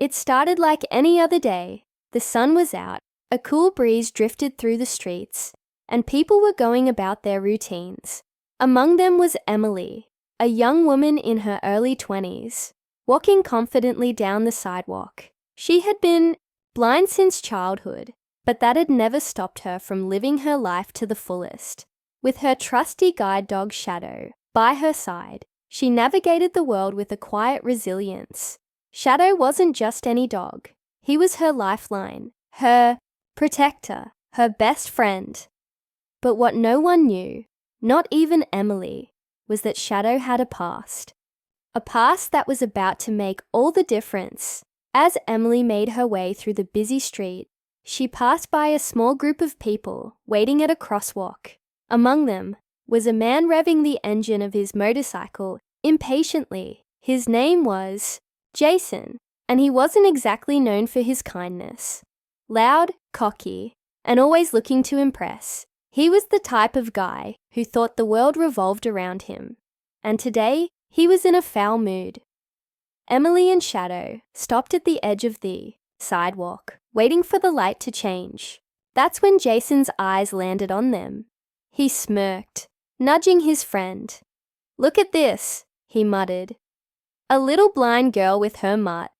It started like any other day. The sun was out, a cool breeze drifted through the streets, and people were going about their routines. Among them was Emily, a young woman in her early 20s, walking confidently down the sidewalk. She had been blind since childhood, but that had never stopped her from living her life to the fullest. With her trusty guide dog Shadow by her side, she navigated the world with a quiet resilience. Shadow wasn't just any dog. He was her lifeline, her protector, her best friend. But what no one knew, not even Emily, was that Shadow had a past. A past that was about to make all the difference. As Emily made her way through the busy street, she passed by a small group of people waiting at a crosswalk. Among them was a man revving the engine of his motorcycle impatiently. His name was Jason, and he wasn't exactly known for his kindness. Loud, cocky, and always looking to impress, he was the type of guy who thought the world revolved around him. And today, he was in a foul mood. Emily and Shadow stopped at the edge of the sidewalk, waiting for the light to change. That's when Jason's eyes landed on them. He smirked, nudging his friend. "Look at this," he muttered. "A little blind girl with her mutt.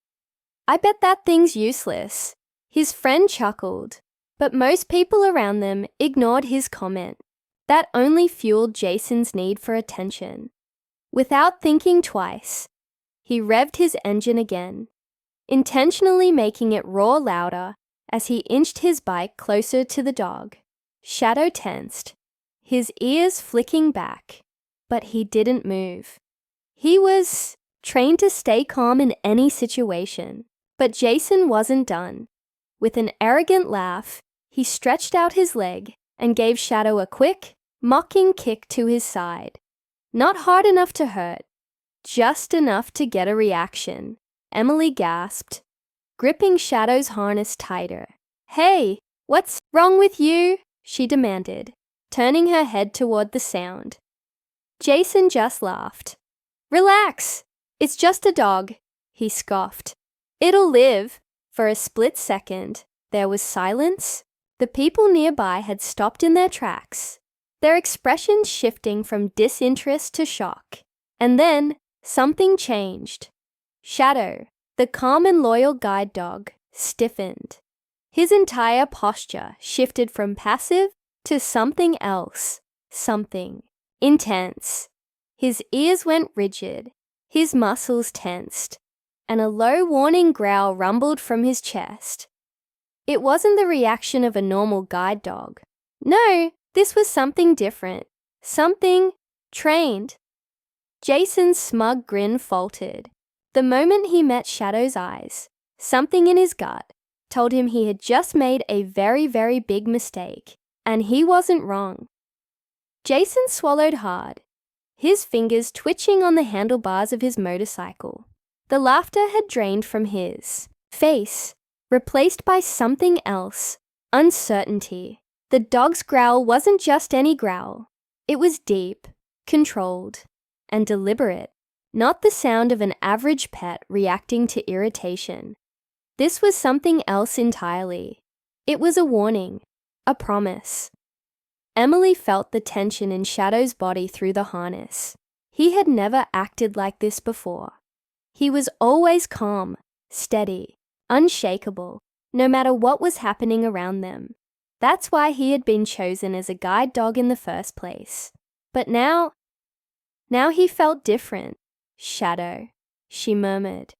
I bet that thing's useless." His friend chuckled, but most people around them ignored his comment. That only fueled Jason's need for attention. Without thinking twice, he revved his engine again, intentionally making it roar louder as he inched his bike closer to the dog. Shadow tensed, his ears flicking back, but he didn't move. He was trained to stay calm in any situation, but Jason wasn't done. With an arrogant laugh, he stretched out his leg and gave Shadow a quick, mocking kick to his side. Not hard enough to hurt, just enough to get a reaction. Emily gasped, gripping Shadow's harness tighter. "Hey, what's wrong with you?" she demanded, turning her head toward the sound. Jason just laughed. "Relax, it's just a dog," he scoffed. "It'll live." For a split second, there was silence. The people nearby had stopped in their tracks, their expressions shifting from disinterest to shock. And then, something changed. Shadow, the calm and loyal guide dog, stiffened. His entire posture shifted from passive to something else, something intense. His ears went rigid, his muscles tensed, and a low warning growl rumbled from his chest. It wasn't the reaction of a normal guide dog. No, this was something different, something trained. Jason's smug grin faltered. The moment he met Shadow's eyes, something in his gut told him he had just made a very, very big mistake, and he wasn't wrong. Jason swallowed hard, his fingers twitching on the handlebars of his motorcycle. The laughter had drained from his face, replaced by something else, uncertainty. The dog's growl wasn't just any growl. It was deep, controlled, and deliberate, not the sound of an average pet reacting to irritation. This was something else entirely. It was a warning, a promise. Emily felt the tension in Shadow's body through the harness. He had never acted like this before. He was always calm, steady, unshakable, no matter what was happening around them. That's why he had been chosen as a guide dog in the first place. But now he felt different. "Shadow," she murmured,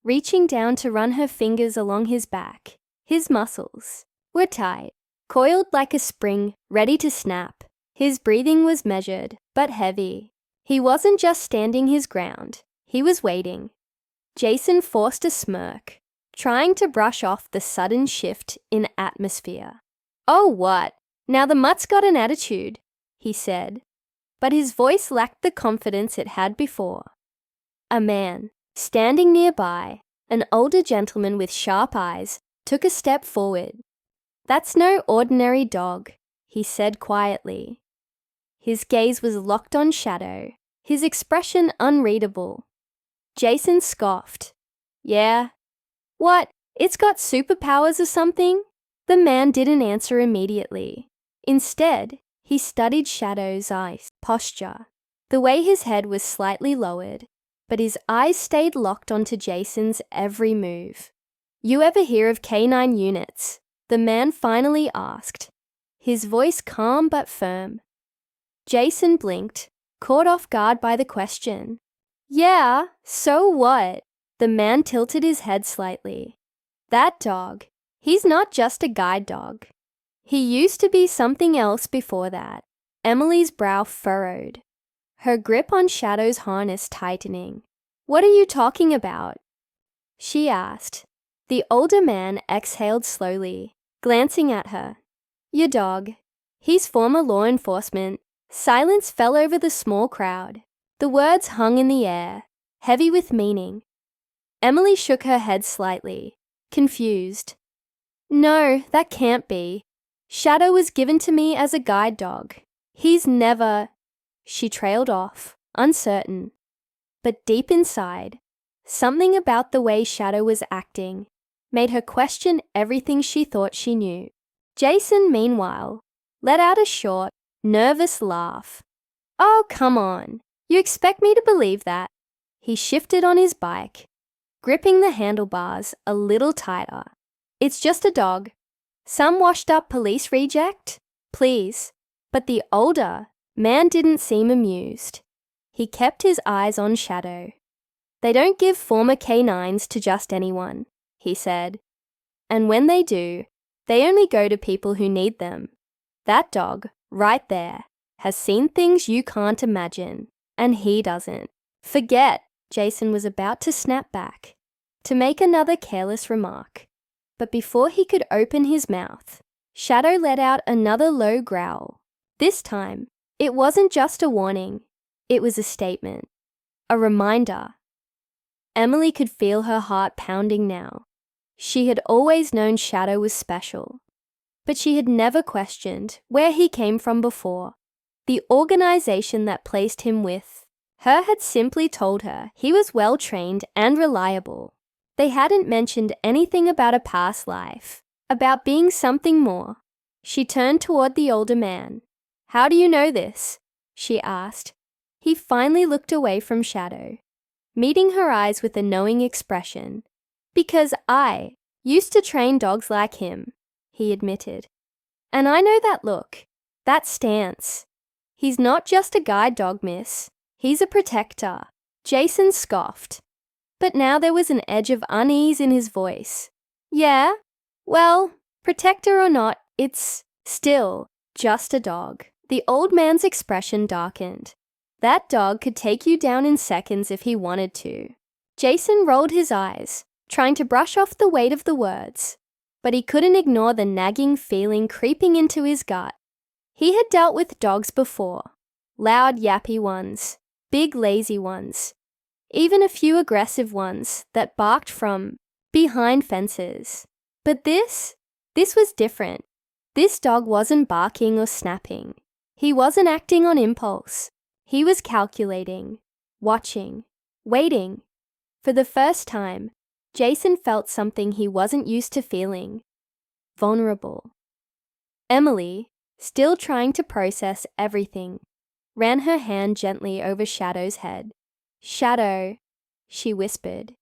reaching down to run her fingers along his back. His muscles were tight, coiled like a spring, ready to snap. His breathing was measured, but heavy. He wasn't just standing his ground. He was waiting. Jason forced a smirk, trying to brush off the sudden shift in atmosphere. "Oh, what? Now the mutt's got an attitude," he said, but his voice lacked the confidence it had before. A man, standing nearby, an older gentleman with sharp eyes, took a step forward. "That's no ordinary dog," he said quietly. His gaze was locked on Shadow, his expression unreadable. Jason scoffed. "Yeah? What? It's got superpowers or something? The man didn't answer immediately. Instead, he studied Shadow's eye posture. The way his head was slightly lowered, but his eyes stayed locked onto Jason's every move. You ever hear of canine units? The man finally asked, his voice calm but firm. Jason blinked, caught off guard by the question. Yeah, so what? The man tilted his head slightly. That dog, he's not just a guide dog. He used to be something else before that. Emily's brow furrowed, her grip on Shadow's harness tightening. What are you talking about? She asked. The older man exhaled slowly, glancing at her. Your dog. He's former law enforcement. Silence fell over the small crowd. The words hung in the air, heavy with meaning. Emily shook her head slightly, confused. No, that can't be. Shadow was given to me as a guide dog. He's never... She trailed off, uncertain. But deep inside, something about the way Shadow was acting made her question everything she thought she knew. Jason, meanwhile, let out a short, nervous laugh. Oh, come on. You expect me to believe that? He shifted on his bike, gripping the handlebars a little tighter. It's just a dog. Some washed-up police reject? Please. But the older man didn't seem amused. He kept his eyes on Shadow. They don't give former canines to just anyone, he said. And when they do, they only go to people who need them. That dog, right there, has seen things you can't imagine, and he doesn't. Forget, Jason was about to snap back, to make another careless remark. But before he could open his mouth, Shadow let out another low growl. This time, it wasn't just a warning. It was a statement, a reminder. Emily could feel her heart pounding now. She had always known Shadow was special, but she had never questioned where he came from before. The organization that placed him with her had simply told her he was well-trained and reliable. They hadn't mentioned anything about a past life, about being something more. She turned toward the older man. How do you know this? She asked. He finally looked away from Shadow, meeting her eyes with a knowing expression. Because I used to train dogs like him, he admitted. And I know that look, that stance. He's not just a guide dog, miss. He's a protector. Jason scoffed. But now there was an edge of unease in his voice. Yeah? Well, protector or not, it's still just a dog. The old man's expression darkened. That dog could take you down in seconds if he wanted to. Jason rolled his eyes, trying to brush off the weight of the words, but he couldn't ignore the nagging feeling creeping into his gut. He had dealt with dogs before, loud yappy ones, big lazy ones, even a few aggressive ones that barked from behind fences. But this was different. This dog wasn't barking or snapping. He wasn't acting on impulse. He was calculating, watching, waiting. For the first time, Jason felt something he wasn't used to feeling. Vulnerable. Emily, still trying to process everything, ran her hand gently over Shadow's head. Shadow, she whispered.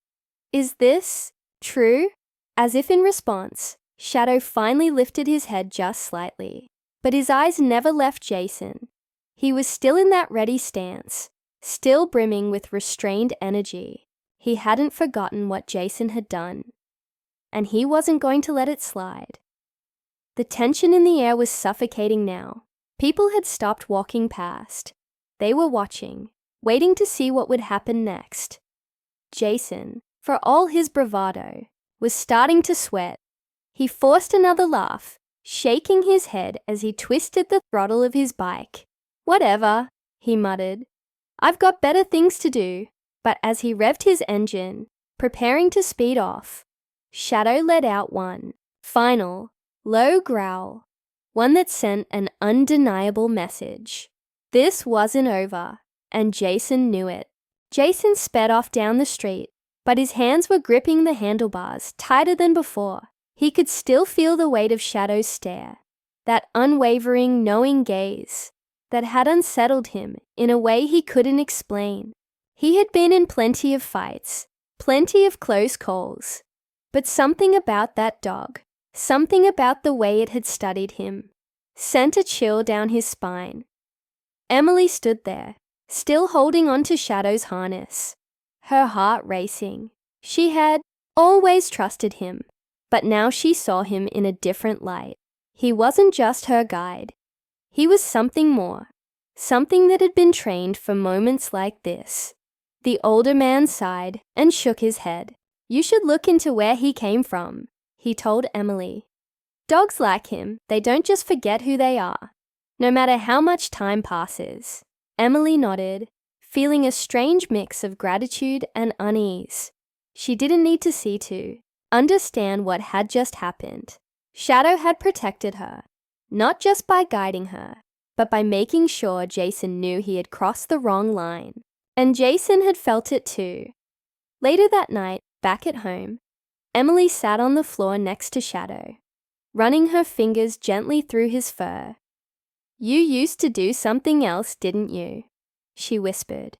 Is this true? As if in response, Shadow finally lifted his head just slightly. But his eyes never left Jason. He was still in that ready stance, still brimming with restrained energy. He hadn't forgotten what Jason had done, and he wasn't going to let it slide. The tension in the air was suffocating now. People had stopped walking past. They were watching, waiting to see what would happen next. Jason, for all his bravado, was starting to sweat. He forced another laugh, shaking his head as he twisted the throttle of his bike. Whatever, he muttered. I've got better things to do. But as he revved his engine, preparing to speed off, Shadow let out one final, low growl, one that sent an undeniable message. This wasn't over, and Jason knew it. Jason sped off down the street, but his hands were gripping the handlebars tighter than before. He could still feel the weight of Shadow's stare, that unwavering, knowing gaze that had unsettled him in a way he couldn't explain. He had been in plenty of fights, plenty of close calls, but something about that dog, something about the way it had studied him, sent a chill down his spine. Emily stood there, still holding on to Shadow's harness, her heart racing. She had always trusted him, but now she saw him in a different light. He wasn't just her guide. He was something more, something that had been trained for moments like this. The older man sighed and shook his head. "You should look into where he came from," he told Emily. "Dogs like him, they don't just forget who they are, no matter how much time passes." Emily nodded, feeling a strange mix of gratitude and unease. She didn't need to see to understand what had just happened. Shadow had protected her, not just by guiding her, but by making sure Jason knew he had crossed the wrong line. And Jason had felt it too. Later that night, back at home, Emily sat on the floor next to Shadow, running her fingers gently through his fur. "You used to do something else, didn't you?" she whispered.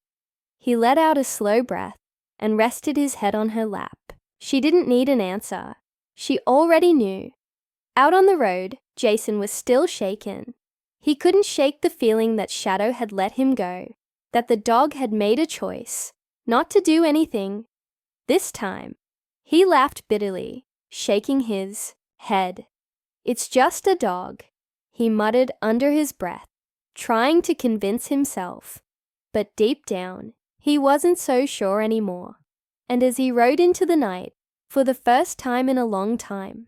He let out a slow breath and rested his head on her lap. She didn't need an answer. She already knew. Out on the road, Jason was still shaken. He couldn't shake the feeling that Shadow had let him go, that the dog had made a choice not to do anything. This time, he laughed bitterly, shaking his head. "It's just a dog," he muttered under his breath, trying to convince himself. But deep down, he wasn't so sure anymore. And as he rode into the night, for the first time in a long time,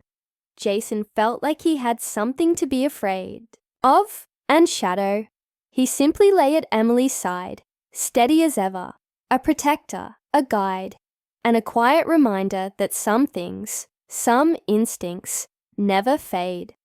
Jason felt like he had something to be afraid of. And Shadow, he simply lay at Emily's side, steady as ever, a protector, a guide, and a quiet reminder that some things, some instincts, never fade.